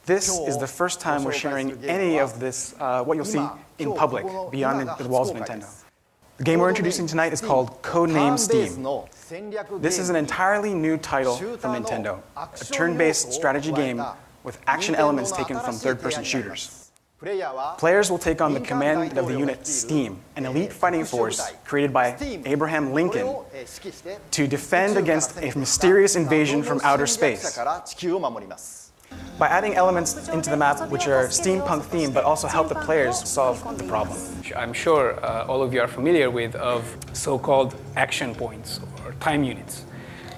This is the first time we're sharing any of this, what you'll see in public, beyond the walls of Nintendo. The game we're introducing tonight is called Codename Steam. This is an entirely new title from Nintendo, a turn-based strategy game with action elements taken from third-person shooters. Players will take on the command of the unit Steam, an elite fighting force created by Abraham Lincoln to defend against a mysterious invasion from outer space. By adding elements into the map which are steampunk themed but also help the players solve the problem. I'm sure all of you are familiar with so-called action points or time units,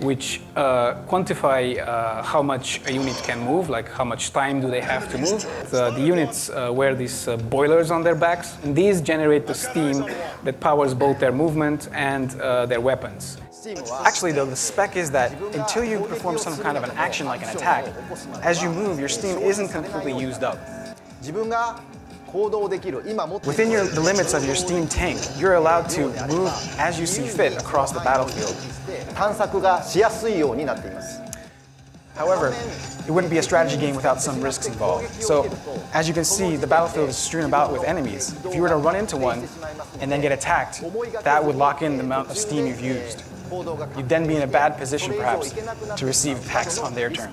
which quantify how much a unit can move, like how much time do they have to move. The units wear these boilers on their backs, and these generate the steam that powers both their movement and their weapons. Actually, though, the spec is that until you perform some kind of an action like an attack, as you move, your steam isn't completely used up. Within the limits of your steam tank, you're allowed to move as you see fit across the battlefield. However, it wouldn't be a strategy game without some risks involved. So, as you can see, the battlefield is strewn about with enemies. If you were to run into one and then get attacked, that would lock in the amount of steam you've used. You'd then be in a bad position, perhaps, to receive attacks on their turn.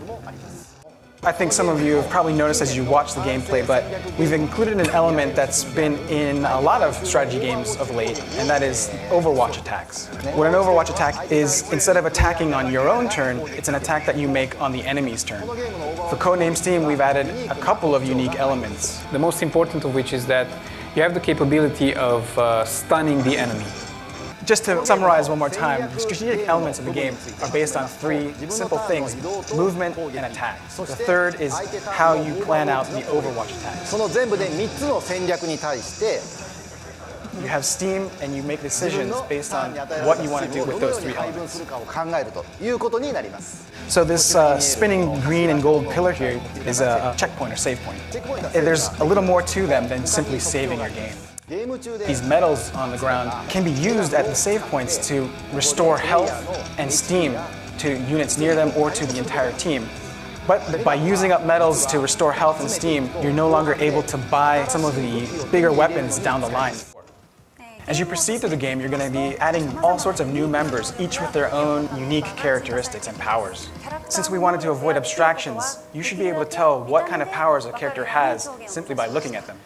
I think some of you have probably noticed as you watch the gameplay, but we've included an element that's been in a lot of strategy games of late, and that is Overwatch attacks. What an Overwatch attack is, instead of attacking on your own turn, it's an attack that you make on the enemy's turn. For Codename Steam, we've added a couple of unique elements. The most important of which is that you have the capability of stunning the enemy. Just to summarize one more time, the strategic elements of the game are based on three simple things: movement and attack. The third is how you plan out the Overwatch attacks. You have steam and you make decisions based on what you want to do with those three elements. So this spinning green and gold pillar here is a checkpoint or save point. There's a little more to them than simply saving your game. These medals on the ground can be used at the save points to restore health and steam to units near them or to the entire team. But by using up medals to restore health and steam, you're no longer able to buy some of the bigger weapons down the line. As you proceed through the game, you're going to be adding all sorts of new members, each with their own unique characteristics and powers. Since we wanted to avoid abstractions, you should be able to tell what kind of powers a character has simply by looking at them.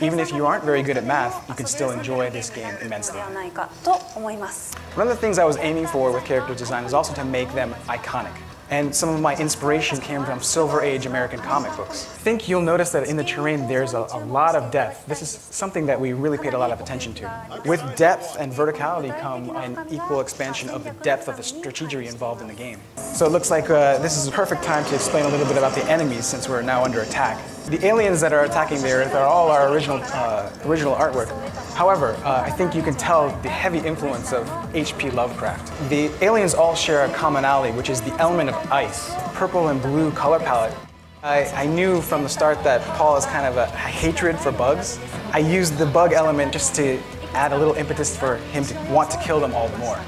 Even if you aren't very good at math, you can still enjoy this game immensely. One of the things I was aiming for with character design was also to make them iconic. And some of my inspiration came from Silver Age American comic books. I think you'll notice that in the terrain there's a lot of depth. This is something that we really paid a lot of attention to. With depth and verticality come an equal expansion of the depth of the strategy involved in the game. So it looks like this is a perfect time to explain a little bit about the enemies since we're now under attack. The aliens that are attacking there are all our original artwork. However, I think you can tell the heavy influence of H.P. Lovecraft. The aliens all share a commonality, which is the element of ice, purple and blue color palette. I knew from the start that Paul has kind of a hatred for bugs. I used the bug element just to add a little impetus for him to want to kill them all the more.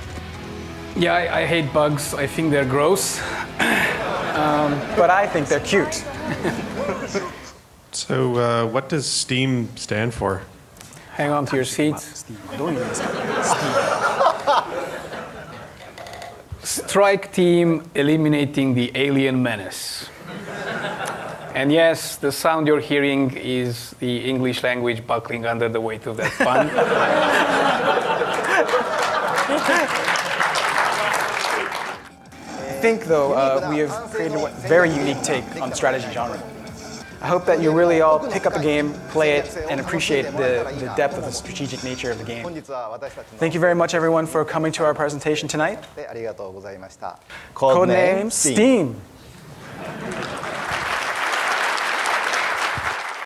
Yeah, I hate bugs. I think they're gross. But I think they're cute. So what does STEAM stand for? Hang on to your seats. Strike Team Eliminating the Alien Menace. And yes, the sound you're hearing is the English language buckling under the weight of that pun. I think, though, we have created a very unique take on the strategy genre. I hope that you really all pick up the game, play it, and appreciate the depth of the strategic nature of the game. Thank you very much, everyone, for coming to our presentation tonight. Codename Steam.